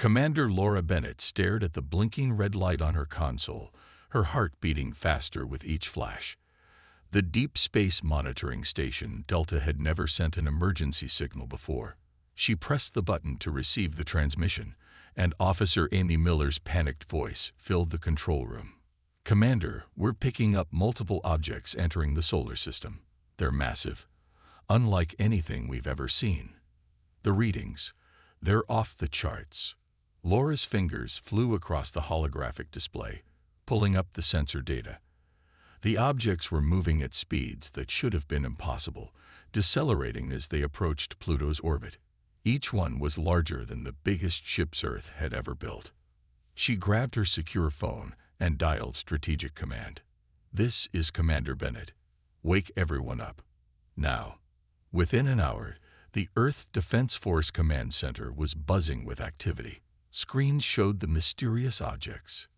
Commander Laura Bennett stared at the blinking red light on her console, her heart beating faster with each flash. The Deep Space Monitoring Station Delta had never sent an emergency signal before. She pressed the button to receive the transmission, and Officer Amy Miller's panicked voice filled the control room. "Commander, we're picking up multiple objects entering the solar system. They're massive, unlike anything we've ever seen. The readings, they're off the charts." Laura's fingers flew across the holographic display, pulling up the sensor data. The objects were moving at speeds that should have been impossible, decelerating as they approached Pluto's orbit. Each one was larger than the biggest ships Earth had ever built. She grabbed her secure phone and dialed Strategic Command. "This is Commander Bennett. Wake everyone up. Now." Within an hour, the Earth Defense Force Command Center was buzzing with activity. Screens showed the mysterious objects,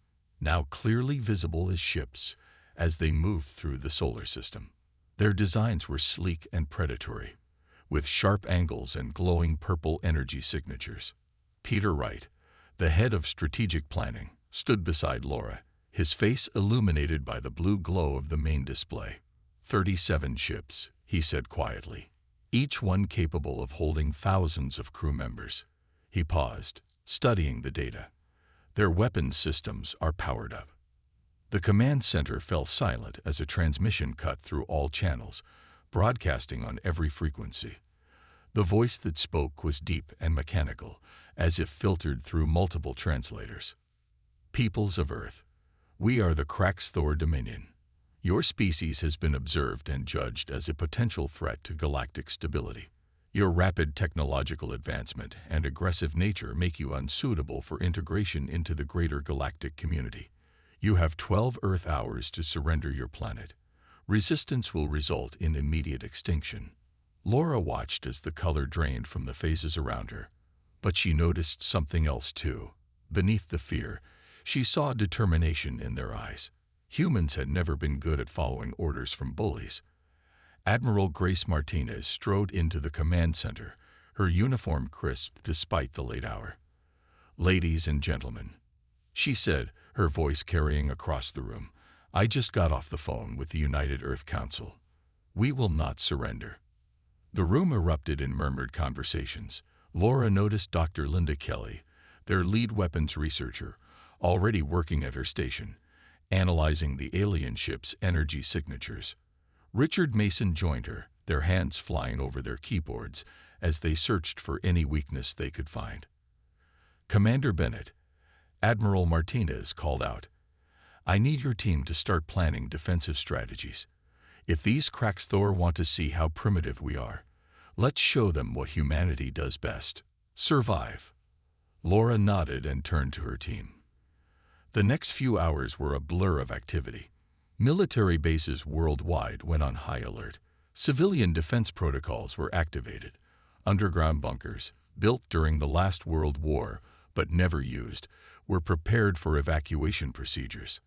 now clearly visible as ships, as they moved through the solar system. Their designs were sleek and predatory, with sharp angles and glowing purple energy signatures. Peter Wright, the head of strategic planning, stood beside Laura, his face illuminated by the blue glow of the main display. 37 ships, he said quietly, each one capable of holding thousands of crew members. He paused, studying the data. "Their weapons systems are powered up." The command center fell silent as a transmission cut through all channels, broadcasting on every frequency. The voice that spoke was deep and mechanical, as if filtered through multiple translators. "Peoples of Earth, we are the Kraxthor Dominion. Your species has been observed and judged as a potential threat to galactic stability. Your rapid technological advancement and aggressive nature make you unsuitable for integration into the greater galactic community. You have 12 Earth hours to surrender your planet. Resistance will result in immediate extinction." Laura watched as the color drained from the faces around her, but she noticed something else too. Beneath the fear, she saw determination in their eyes. Humans had never been good at following orders from bullies. Admiral Grace Martinez strode into the command center, her uniform crisp despite the late hour. "Ladies and gentlemen," she said, her voice carrying across the room, "I just got off the phone with the United Earth Council. We will not surrender." The room erupted in murmured conversations. Laura noticed Dr. Linda Kelly, their lead weapons researcher, already working at her station, analyzing the alien ship's energy signatures. Richard Mason joined her, their hands flying over their keyboards as they searched for any weakness they could find. "Commander Bennett," Admiral Martinez called out, "I need your team to start planning defensive strategies. If these Kraxthor want to see how primitive we are, let's show them what humanity does best: survive." Laura nodded and turned to her team. The next few hours were a blur of activity. Military bases worldwide went on high alert. Civilian defense protocols were activated. Underground bunkers, built during the last World War but never used, were prepared for evacuation procedures.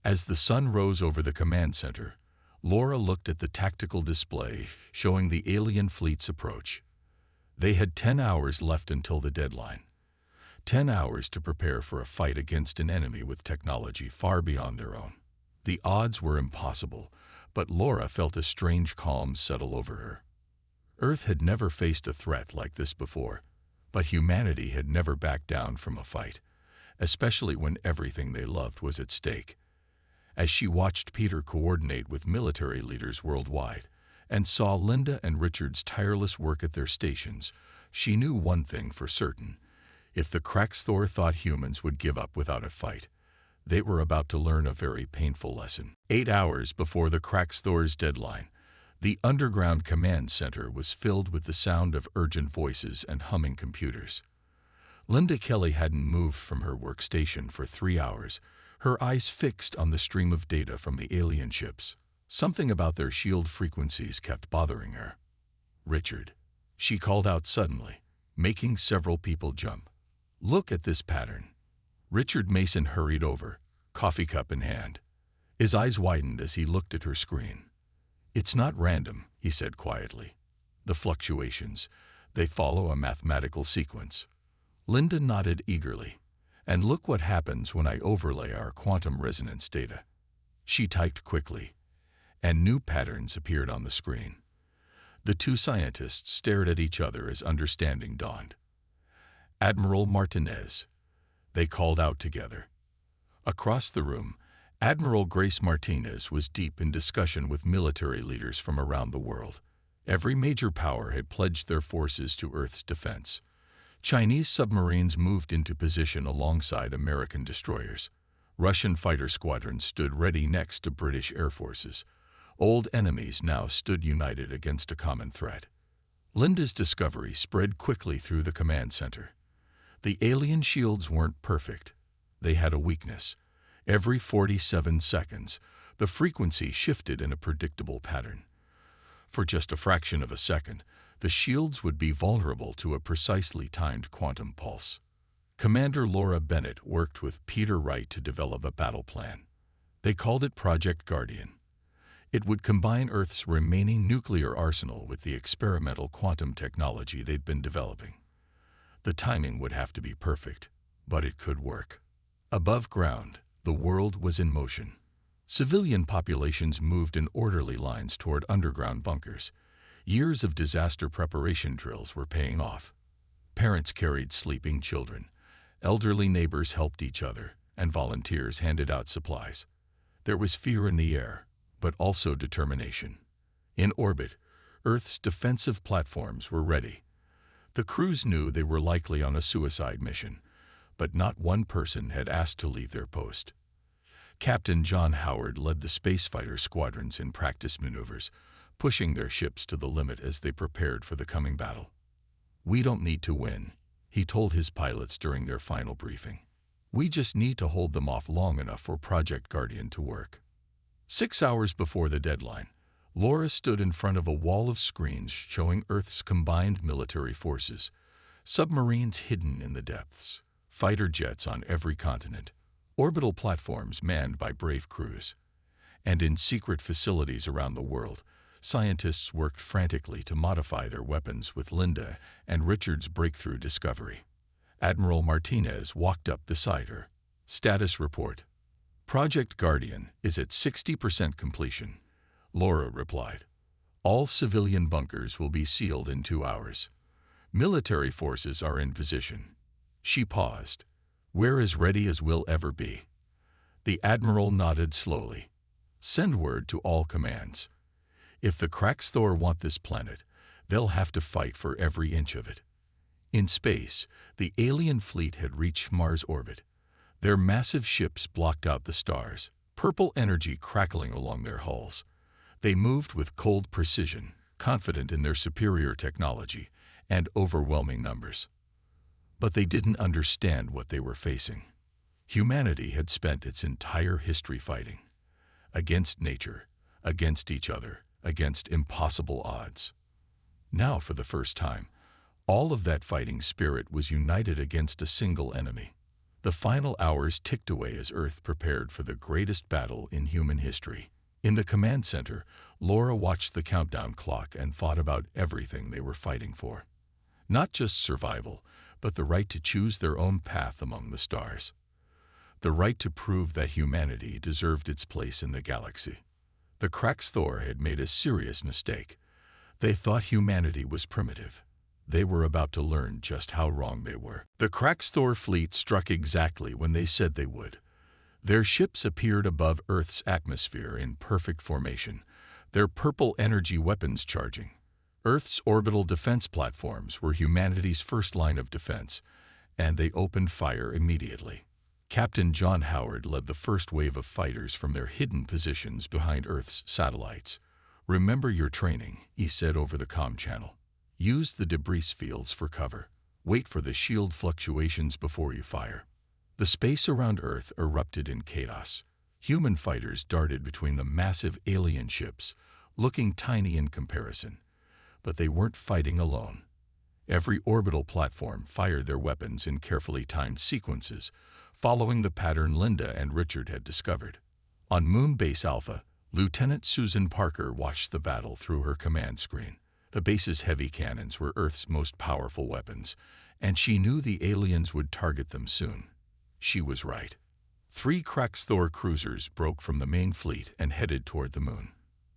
As the sun rose over the command center, Laura looked at the tactical display showing the alien fleet's approach. They had 10 hours left until the deadline. 10 hours to prepare for a fight against an enemy with technology far beyond their own. The odds were impossible, but Laura felt a strange calm settle over her. Earth had never faced a threat like this before, but humanity had never backed down from a fight, especially when everything they loved was at stake. As she watched Peter coordinate with military leaders worldwide and saw Linda and Richard's tireless work at their stations, she knew one thing for certain. If the Kraxthor thought humans would give up without a fight, they were about to learn a very painful lesson. 8 hours before the Kraxthor's deadline, the underground command center was filled with the sound of urgent voices and humming computers. Linda Kelly hadn't moved from her workstation for 3 hours, her eyes fixed on the stream of data from the alien ships. Something about their shield frequencies kept bothering her. "Richard," she called out suddenly, making several people jump. "Look at this pattern." Richard Mason hurried over, coffee cup in hand. His eyes widened as he looked at her screen. "It's not random," he said quietly. "The fluctuations, they follow a mathematical sequence." Linda nodded eagerly. And look what happens when I overlay our quantum resonance data. She typed quickly, and new patterns appeared on the screen. The two scientists stared at each other as understanding dawned. Admiral Martinez, they called out together. Across the room, Admiral Grace Martinez was deep in discussion with military leaders from around the world. Every major power had pledged their forces to Earth's defense. Chinese submarines moved into position alongside American destroyers. Russian fighter squadrons stood ready next to British air forces. Old enemies now stood united against a common threat. Linda's discovery spread quickly through the command center. The alien shields weren't perfect. They had a weakness. Every 47 seconds, the frequency shifted in a predictable pattern. For just a fraction of a second, the shields would be vulnerable to a precisely timed quantum pulse. Commander Laura Bennett worked with Peter Wright to develop a battle plan. They called it Project Guardian. It would combine Earth's remaining nuclear arsenal with the experimental quantum technology they'd been developing. The timing would have to be perfect, but it could work. Above ground, the world was in motion. Civilian populations moved in orderly lines toward underground bunkers. Years of disaster preparation drills were paying off. Parents carried sleeping children. Elderly neighbors helped each other, and volunteers handed out supplies. There was fear in the air, but also determination. In orbit, Earth's defensive platforms were ready. The crews knew they were likely on a suicide mission, but not one person had asked to leave their post. Captain John Howard led the spacefighter squadrons in practice maneuvers, pushing their ships to the limit as they prepared for the coming battle. "We don't need to win," he told his pilots during their final briefing. "We just need to hold them off long enough for Project Guardian to work." 6 hours before the deadline, Laura stood in front of a wall of screens showing Earth's combined military forces, submarines hidden in the depths, fighter jets on every continent, orbital platforms manned by brave crews. And in secret facilities around the world, scientists worked frantically to modify their weapons with Linda and Richard's breakthrough discovery. Admiral Martinez walked up beside her. "Status report. Project Guardian is at 60% completion," Laura replied. "All civilian bunkers will be sealed in 2 hours. Military forces are in position." She paused. "We're as ready as we'll ever be." The Admiral nodded slowly. "Send word to all commands. If the Kraxthor want this planet, they'll have to fight for every inch of it." In space, the alien fleet had reached Mars orbit. Their massive ships blocked out the stars, purple energy crackling along their hulls. They moved with cold precision, confident in their superior technology and overwhelming numbers. But they didn't understand what they were facing. Humanity had spent its entire history fighting. Against nature, against each other, against impossible odds. Now, for the first time, all of that fighting spirit was united against a single enemy. The final hours ticked away as Earth prepared for the greatest battle in human history. In the command center, Laura watched the countdown clock and thought about everything they were fighting for. Not just survival, but the right to choose their own path among the stars. The right to prove that humanity deserved its place in the galaxy. The Kraxthor had made a serious mistake. They thought humanity was primitive. They were about to learn just how wrong they were. The Kraxthor fleet struck exactly when they said they would. Their ships appeared above Earth's atmosphere in perfect formation, their purple energy weapons charging. Earth's orbital defense platforms were humanity's first line of defense, and they opened fire immediately. Captain John Howard led the first wave of fighters from their hidden positions behind Earth's satellites. "Remember your training," he said over the comm channel. "Use the debris fields for cover. Wait for the shield fluctuations before you fire." The space around Earth erupted in chaos. Human fighters darted between the massive alien ships, looking tiny in comparison. But they weren't fighting alone. Every orbital platform fired their weapons in carefully timed sequences, following the pattern Linda and Richard had discovered. On Moon Base Alpha, Lieutenant Susan Parker watched the battle through her command screen. The base's heavy cannons were Earth's most powerful weapons, and she knew the aliens would target them soon. She was right. 3 Krakthor cruisers broke from the main fleet and headed toward the moon.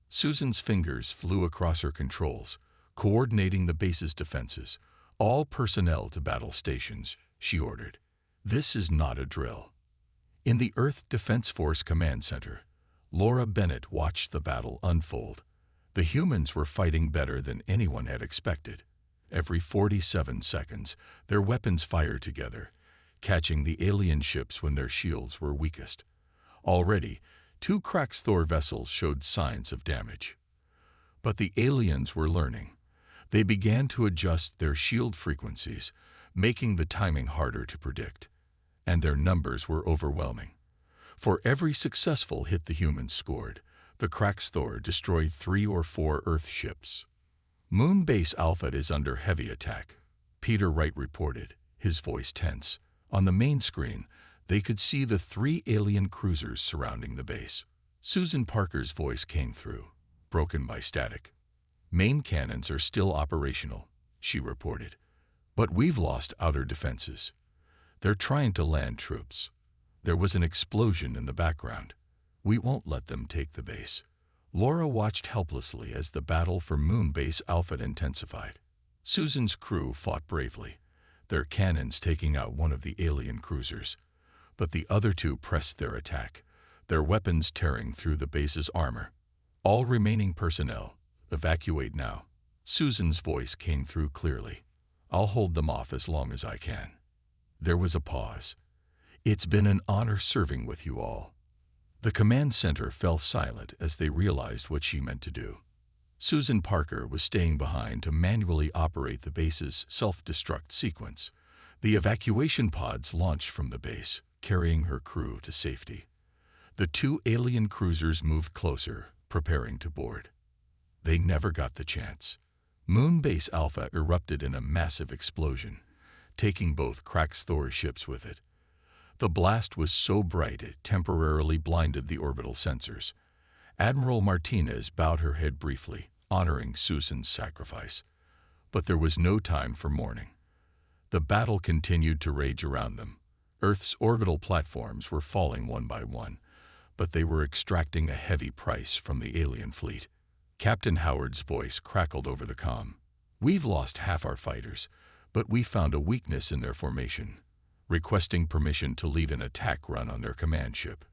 Susan's fingers flew across her controls, coordinating the base's defenses. "All personnel to battle stations," she ordered. "This is not a drill." In the Earth Defense Force Command Center, Laura Bennett watched the battle unfold. The humans were fighting better than anyone had expected. Every 47 seconds, their weapons fired together, catching the alien ships when their shields were weakest. Already, 2 Krakthor vessels showed signs of damage. But the aliens were learning. They began to adjust their shield frequencies, making the timing harder to predict. And their numbers were overwhelming. For every successful hit the humans scored, the Krakthor destroyed 3 or 4 Earth ships. "Moon Base Alpha is under heavy attack," Peter Wright reported, his voice tense. On the main screen, they could see the 3 alien cruisers surrounding the base. Susan Parker's voice came through, broken by static. "Main cannons are still operational," she reported, "but we've lost outer defenses. They're trying to land troops." There was an explosion in the background. "We won't let them take the base." Laura watched helplessly as the battle for Moon Base Alpha intensified. Susan's crew fought bravely, their cannons taking out one of the alien cruisers. But the other 2 pressed their attack, their weapons tearing through the base's armor. "All remaining personnel, evacuate now." Susan's voice came through clearly. "I'll hold them off as long as I can." There was a pause. "It's been an honor serving with you all." The command center fell silent as they realized what she meant to do. Susan Parker was staying behind to manually operate the base's self-destruct sequence. The evacuation pods launched from the base, carrying her crew to safety. The 2 alien cruisers moved closer, preparing to board. They never got the chance. Moon Base Alpha erupted in a massive explosion, taking both Krakthor ships with it. The blast was so bright it temporarily blinded the orbital sensors. Admiral Martinez bowed her head briefly, honoring Susan's sacrifice. But there was no time for mourning. The battle continued to rage around them. Earth's orbital platforms were falling one by one, but they were extracting a heavy price from the alien fleet. Captain Howard's voice crackled over the comm. "We've lost half our fighters, but we found a weakness in their formation," requesting permission to lead an attack run on their command ship.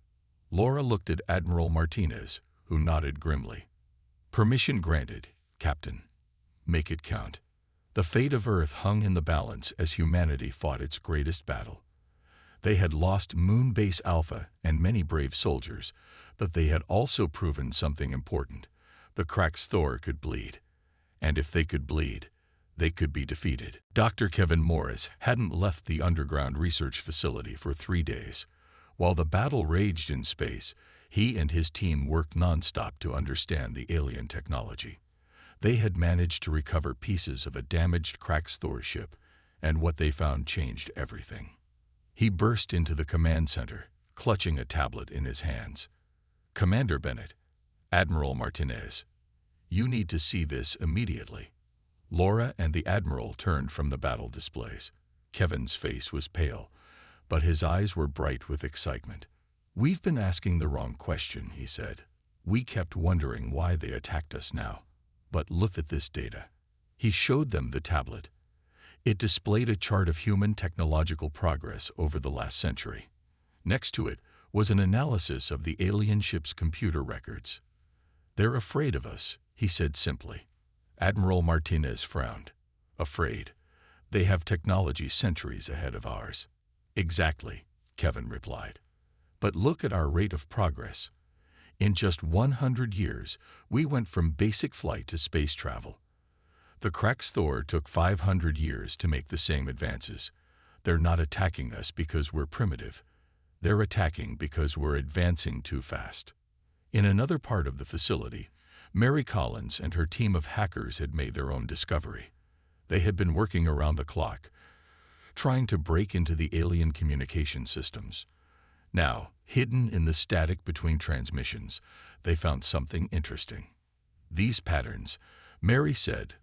Laura looked at Admiral Martinez, who nodded grimly. "Permission granted, Captain. Make it count." The fate of Earth hung in the balance as humanity fought its greatest battle. They had lost Moon Base Alpha and many brave soldiers, but they had also proven something important. The Krakthor could bleed. And if they could bleed, they could be defeated. Dr. Kevin Morris hadn't left the underground research facility for 3 days. While the battle raged in space, he and his team worked nonstop to understand the alien technology. They had managed to recover pieces of a damaged Krakthor ship, and what they found changed everything. He burst into the command center, clutching a tablet in his hands. "Commander Bennett, Admiral Martinez, you need to see this immediately." Laura and the Admiral turned from the battle displays. Kevin's face was pale, but his eyes were bright with excitement. "We've been asking the wrong question," he said. "We kept wondering why they attacked us now. But look at this data." He showed them the tablet. It displayed a chart of human technological progress over the last century. Next to it was an analysis of the alien ship's computer records. "They're afraid of us," he said simply. Admiral Martinez frowned. "Afraid? They have technology centuries ahead of ours." "Exactly," Kevin replied. "But look at our rate of progress. In just 100 years, we went from basic flight to space travel. The Krakthor took 500 years to make the same advances. They're not attacking us because we're primitive. They're attacking because we're advancing too fast." In another part of the facility, Mary Collins and her team of hackers had made their own discovery. They had been working around the clock, trying to break into the alien communication systems. Now, hidden in the static between transmissions, they found something interesting. "These patterns," Mary said,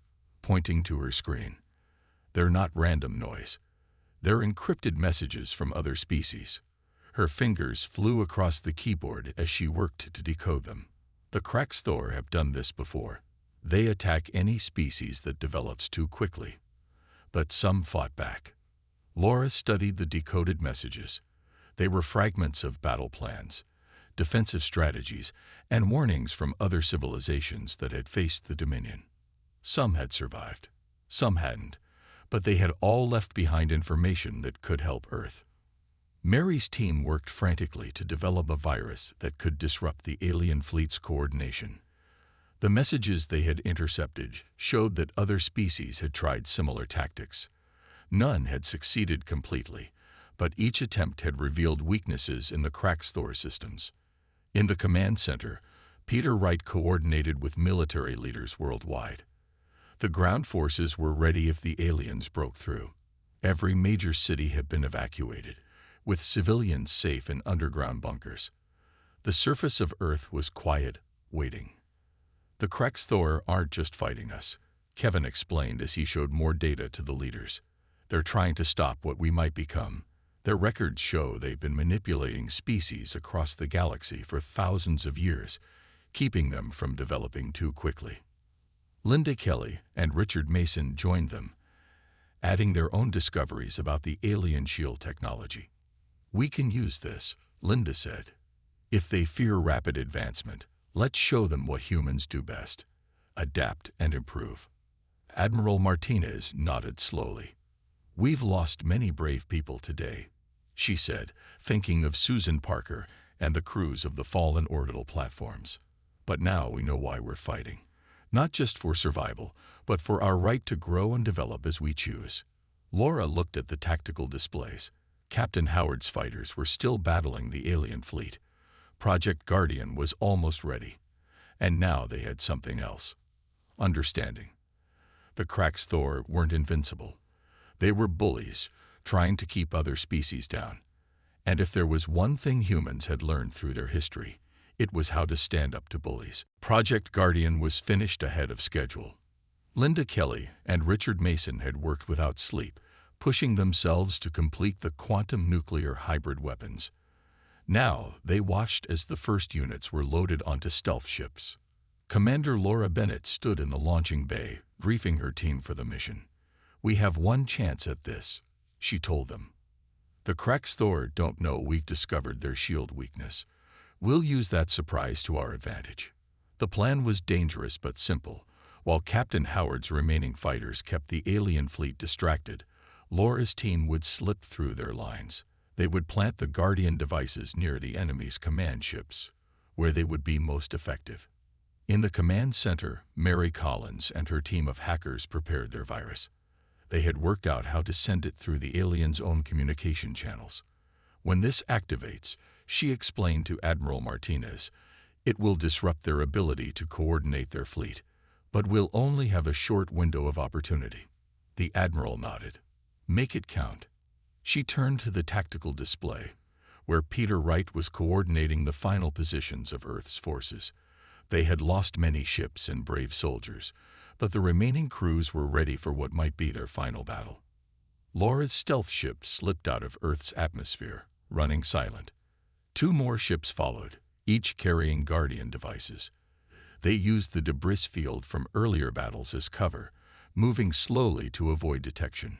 pointing to her screen. They're not random noise. They're encrypted messages from other species. Her fingers flew across the keyboard as she worked to decode them. The Krakthor have done this before. They attack any species that develops too quickly. But some fought back. Laura studied the decoded messages. They were fragments of battle plans, defensive strategies, and warnings from other civilizations that had faced the Dominion. Some had survived, some hadn't, but they had all left behind information that could help Earth. Mary's team worked frantically to develop a virus that could disrupt the alien fleet's coordination. The messages they had intercepted showed that other species had tried similar tactics. None had succeeded completely, but each attempt had revealed weaknesses in the Krakthor systems. In the command center, Peter Wright coordinated with military leaders worldwide. The ground forces were ready if the aliens broke through. Every major city had been evacuated, with civilians safe in underground bunkers. The surface of Earth was quiet, waiting. The Krakthor aren't just fighting us, Kevin explained as he showed more data to the leaders. They're trying to stop what we might become. Their records show they've been manipulating species across the galaxy for thousands of years, keeping them from developing too quickly. Linda Kelly and Richard Mason joined them, adding their own discoveries about the alien shield technology. "We can use this," Linda said. "If they fear rapid advancement, let's show them what humans do best: adapt and improve." Admiral Martinez nodded slowly. "We've lost many brave people today," she said, thinking of Susan Parker and the crews of the fallen orbital platforms. "But now we know why we're fighting. Not just for survival, but for our right to grow and develop as we choose." Laura looked at the tactical displays. Captain Howard's fighters were still battling the alien fleet. Project Guardian was almost ready. And now they had something else: understanding. The Krakthor weren't invincible. They were bullies, trying to keep other species down. And if there was one thing humans had learned through their history, it was how to stand up to bullies. Project Guardian was finished ahead of schedule. Linda Kelly and Richard Mason had worked without sleep, pushing themselves to complete the quantum nuclear hybrid weapons. Now they watched as the first units were loaded onto stealth ships. Commander Laura Bennett stood in the launching bay, briefing her team for the mission. "We have one chance at this," she told them. "The Krakthor don't know we've discovered their shield weakness. We'll use that surprise to our advantage." The plan was dangerous but simple. While Captain Howard's remaining fighters kept the alien fleet distracted, Laura's team would slip through their lines. They would plant the Guardian devices near the enemy's command ships, where they would be most effective. In the command center, Mary Collins and her team of hackers prepared their virus. They had worked out how to send it through the aliens' own communication channels. "When this activates," she explained to Admiral Martinez, "it will disrupt their ability to coordinate their fleet, but we'll only have a short window of opportunity." The Admiral nodded. "Make it count." She turned to the tactical display, where Peter Wright was coordinating the final positions of Earth's forces. They had lost many ships and brave soldiers, but the remaining crews were ready for what might be their final battle. Laura's stealth ship slipped out of Earth's atmosphere, running silent. 2 more ships followed, each carrying Guardian devices. They used the debris field from earlier battles as cover, moving slowly to avoid detection.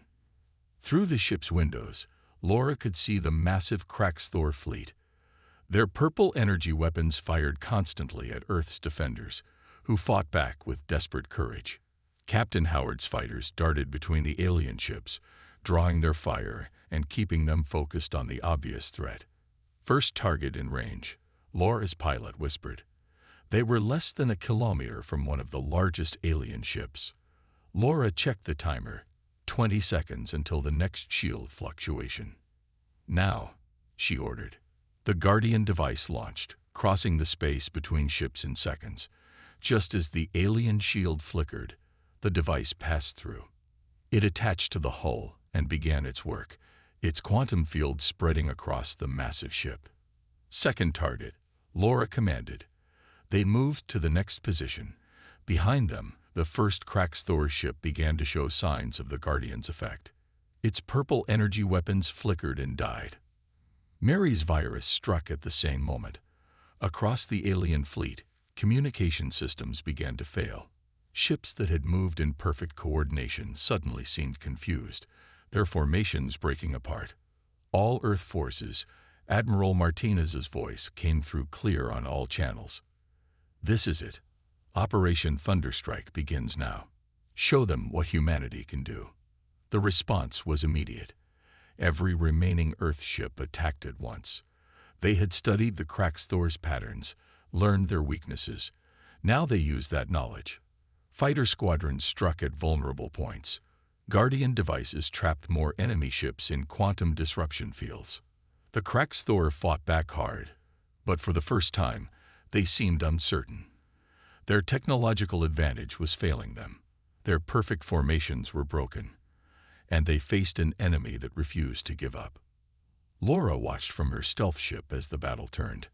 Through the ship's windows, Laura could see the massive Krakthor fleet. Their purple energy weapons fired constantly at Earth's defenders, who fought back with desperate courage. Captain Howard's fighters darted between the alien ships, drawing their fire and keeping them focused on the obvious threat. "First target in range," Laura's pilot whispered. They were less than a kilometer from one of the largest alien ships. Laura checked the timer. 20 seconds until the next shield fluctuation. "Now," she ordered. The Guardian device launched, crossing the space between ships in seconds. Just as the alien shield flickered, the device passed through. It attached to the hull and began its work, its quantum field spreading across the massive ship. "Second target," Laura commanded. They moved to the next position. Behind them, the first Krakthor ship began to show signs of the Guardian's effect. Its purple energy weapons flickered and died. Mary's virus struck at the same moment. Across the alien fleet, communication systems began to fail. Ships that had moved in perfect coordination suddenly seemed confused, their formations breaking apart. All Earth forces, Admiral Martinez's voice came through clear on all channels. This is it. Operation Thunderstrike begins now. Show them what humanity can do. The response was immediate. Every remaining Earth ship attacked at once. They had studied the Krakthor's patterns, learned their weaknesses. Now they used that knowledge. Fighter squadrons struck at vulnerable points. Guardian devices trapped more enemy ships in quantum disruption fields. The Krakthor fought back hard, but for the first time, they seemed uncertain. Their technological advantage was failing them. Their perfect formations were broken, and they faced an enemy that refused to give up. Laura watched from her stealth ship as the battle turned.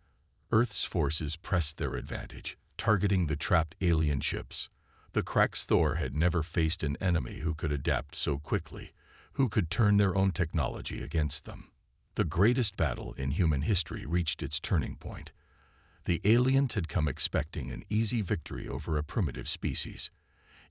Earth's forces pressed their advantage, targeting the trapped alien ships. The Krakthor had never faced an enemy who could adapt so quickly, who could turn their own technology against them. The greatest battle in human history reached its turning point. The aliens had come expecting an easy victory over a primitive species.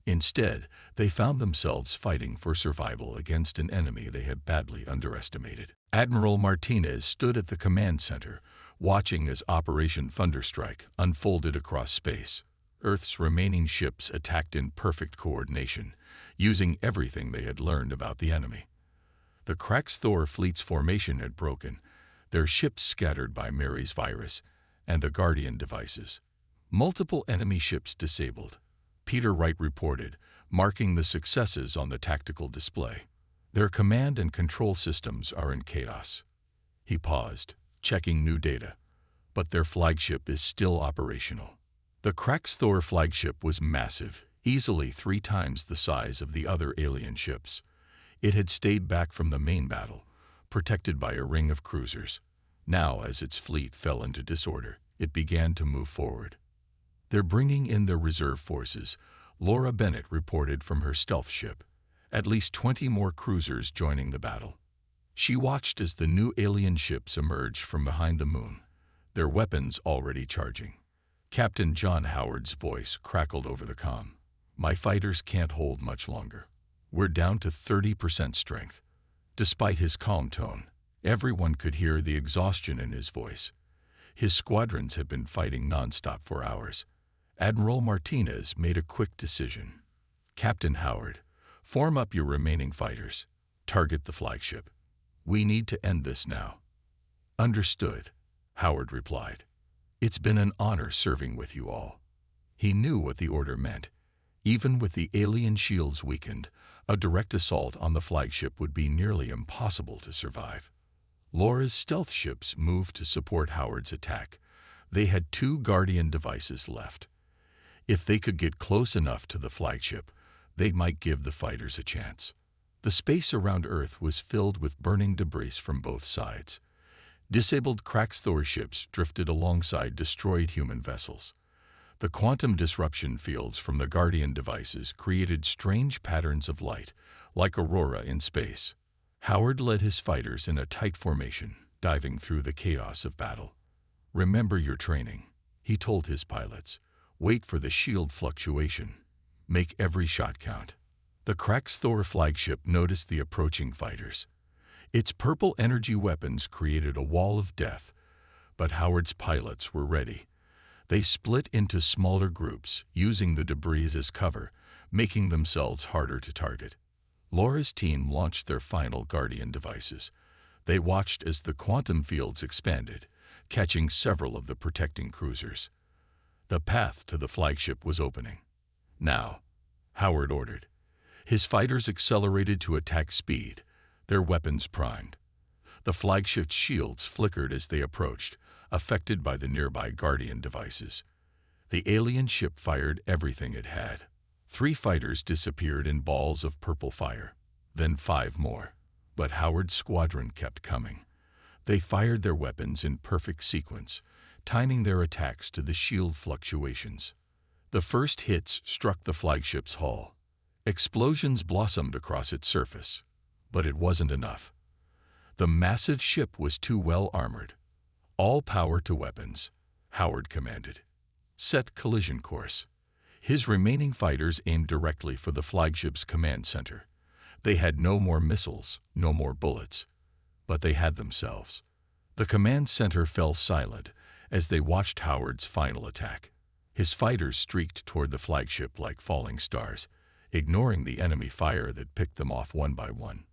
Instead, they found themselves fighting for survival against an enemy they had badly underestimated. Admiral Martinez stood at the command center, watching as Operation Thunderstrike unfolded across space. Earth's remaining ships attacked in perfect coordination, using everything they had learned about the enemy. The Krakthor fleet's formation had broken, their ships scattered by Mary's virus and the Guardian devices. Multiple enemy ships disabled. Peter Wright reported, marking the successes on the tactical display. Their command and control systems are in chaos. He paused, checking new data, but their flagship is still operational. The Krakthor flagship was massive, easily 3 times the size of the other alien ships. It had stayed back from the main battle, protected by a ring of cruisers. Now, as its fleet fell into disorder, it began to move forward. "They're bringing in their reserve forces," Laura Bennett reported from her stealth ship. At least 20 more cruisers joining the battle. She watched as the new alien ships emerged from behind the moon, their weapons already charging. Captain John Howard's voice crackled over the comm. "My fighters can't hold much longer. We're down to 30% strength." Despite his calm tone, everyone could hear the exhaustion in his voice. His squadrons had been fighting nonstop for hours. Admiral Martinez made a quick decision. "Captain Howard, form up your remaining fighters. Target the flagship. We need to end this now." "Understood," Howard replied. "It's been an honor serving with you all." He knew what the order meant. Even with the alien shields weakened, a direct assault on the flagship would be nearly impossible to survive. Laura's stealth ships moved to support Howard's attack. They had 2 Guardian devices left. If they could get close enough to the flagship, they might give the fighters a chance. The space around Earth was filled with burning debris from both sides. Disabled Krakthor ships drifted alongside destroyed human vessels. The quantum disruption fields from the Guardian devices created strange patterns of light, like aurora in space. Howard led his fighters in a tight formation, diving through the chaos of battle. "Remember your training," he told his pilots. "Wait for the shield fluctuation. Make every shot count." The Krakthor flagship noticed the approaching fighters. Its purple energy weapons created a wall of death, but Howard's pilots were ready. They split into smaller groups, using the debris as cover, making themselves harder to target. Laura's team launched their final Guardian devices. They watched as the quantum fields expanded, catching several of the protecting cruisers. The path to the flagship was opening. "Now," Howard ordered. His fighters accelerated to attack speed, their weapons primed. The flagship's shields flickered as they approached, affected by the nearby Guardian devices. The alien ship fired everything it had. 3 fighters disappeared in balls of purple fire, then 5 more. But Howard's squadron kept coming. They fired their weapons in perfect sequence, timing their attacks to the shield fluctuations. The first hits struck the flagship's hull. Explosions blossomed across its surface. But it wasn't enough. The massive ship was too well armored. All power to weapons, Howard commanded. Set collision course. His remaining fighters aimed directly for the flagship's command center. They had no more missiles, no more bullets. But they had themselves. The command center fell silent as they watched Howard's final attack. His fighters streaked toward the flagship like falling stars, ignoring the enemy fire that picked them off one by one.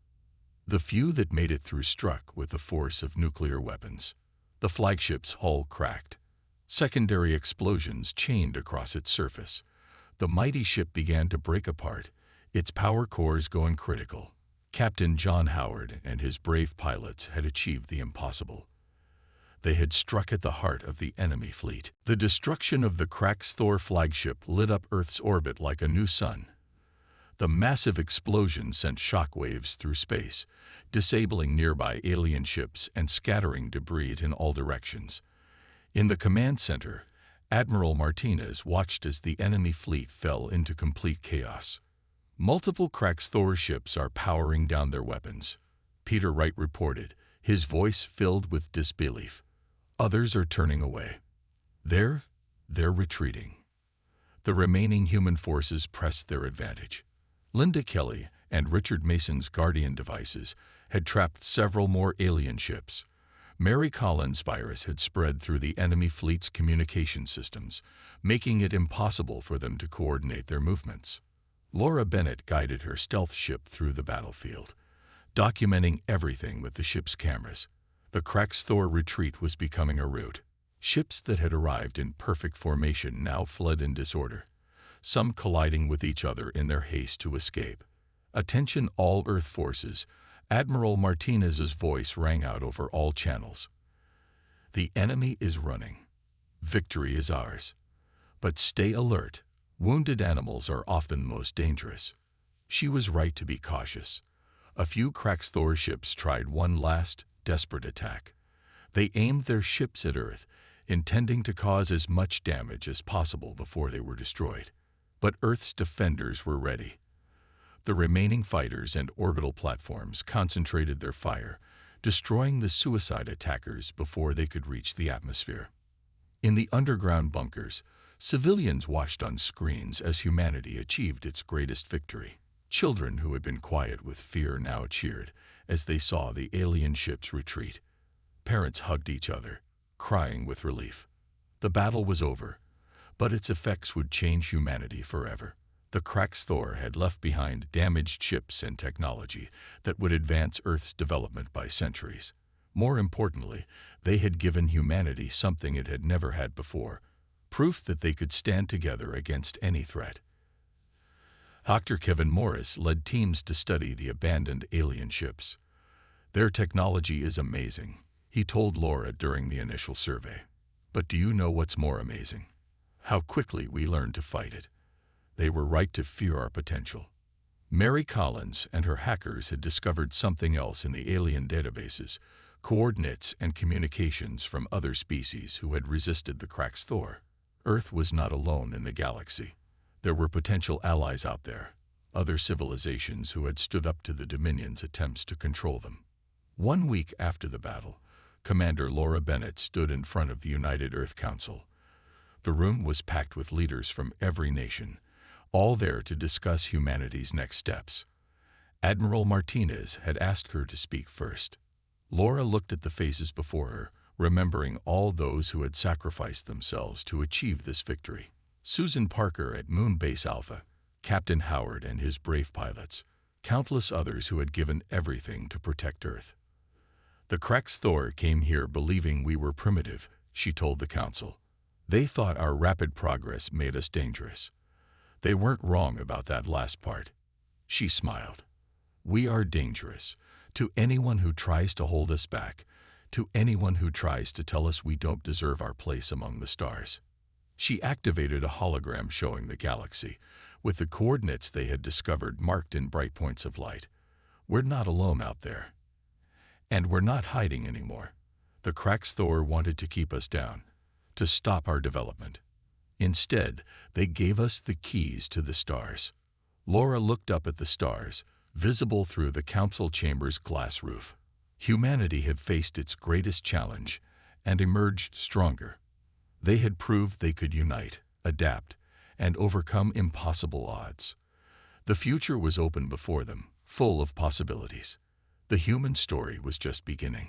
The few that made it through struck with the force of nuclear weapons. The flagship's hull cracked. Secondary explosions chained across its surface. The mighty ship began to break apart, its power cores going critical. Captain John Howard and his brave pilots had achieved the impossible. They had struck at the heart of the enemy fleet. The destruction of the cracked Thor flagship lit up Earth's orbit like a new sun. The massive explosion sent shockwaves through space, disabling nearby alien ships and scattering debris in all directions. In the command center, Admiral Martinez watched as the enemy fleet fell into complete chaos. Multiple cracked Thor ships are powering down their weapons, Peter Wright reported, his voice filled with disbelief. Others are turning away. They're retreating. The remaining human forces pressed their advantage. Linda Kelly and Richard Mason's Guardian devices had trapped several more alien ships. Mary Collins' virus had spread through the enemy fleet's communication systems, making it impossible for them to coordinate their movements. Laura Bennett guided her stealth ship through the battlefield, documenting everything with the ship's cameras. The cracked Thor retreat was becoming a rout. Ships that had arrived in perfect formation now fled in disorder, some colliding with each other in their haste to escape. Attention all Earth forces, Admiral Martinez's voice rang out over all channels. The enemy is running. Victory is ours. But stay alert. Wounded animals are often most dangerous. She was right to be cautious. A few cracked Thor ships tried one last, desperate attack. They aimed their ships at Earth, intending to cause as much damage as possible before they were destroyed. But Earth's defenders were ready. The remaining fighters and orbital platforms concentrated their fire, destroying the suicide attackers before they could reach the atmosphere. In the underground bunkers, civilians watched on screens as humanity achieved its greatest victory. Children who had been quiet with fear now cheered as they saw the alien ships retreat. Parents hugged each other, crying with relief. The battle was over, but its effects would change humanity forever. The cracked Thor had left behind damaged ships and technology that would advance Earth's development by centuries. More importantly, they had given humanity something it had never had before, proof that they could stand together against any threat. Dr. Kevin Morris led teams to study the abandoned alien ships. Their technology is amazing, he told Laura during the initial survey. But do you know what's more amazing? How quickly we learned to fight it. They were right to fear our potential. Mary Collins and her hackers had discovered something else in the alien databases, coordinates and communications from other species who had resisted the cracked Thor. Earth was not alone in the galaxy. There were potential allies out there, other civilizations who had stood up to the Dominion's attempts to control them. 1 week after the battle, Commander Laura Bennett stood in front of the United Earth Council. The room was packed with leaders from every nation, all there to discuss humanity's next steps. Admiral Martinez had asked her to speak first. Laura looked at the faces before her, remembering all those who had sacrificed themselves to achieve this victory. Susan Parker at Moon Base Alpha, Captain Howard and his brave pilots, countless others who had given everything to protect Earth. The cracked Thor came here believing we were primitive, she told the council. They thought our rapid progress made us dangerous. They weren't wrong about that last part. She smiled. We are dangerous to anyone who tries to hold us back, to anyone who tries to tell us we don't deserve our place among the stars. She activated a hologram showing the galaxy, with the coordinates they had discovered marked in bright points of light. We're not alone out there. And we're not hiding anymore. The cracked Thor wanted to keep us down, to stop our development. Instead, they gave us the keys to the stars. Laura looked up at the stars, visible through the council chamber's glass roof. Humanity had faced its greatest challenge and emerged stronger. They had proved they could unite, adapt, and overcome impossible odds. The future was open before them, full of possibilities. The human story was just beginning.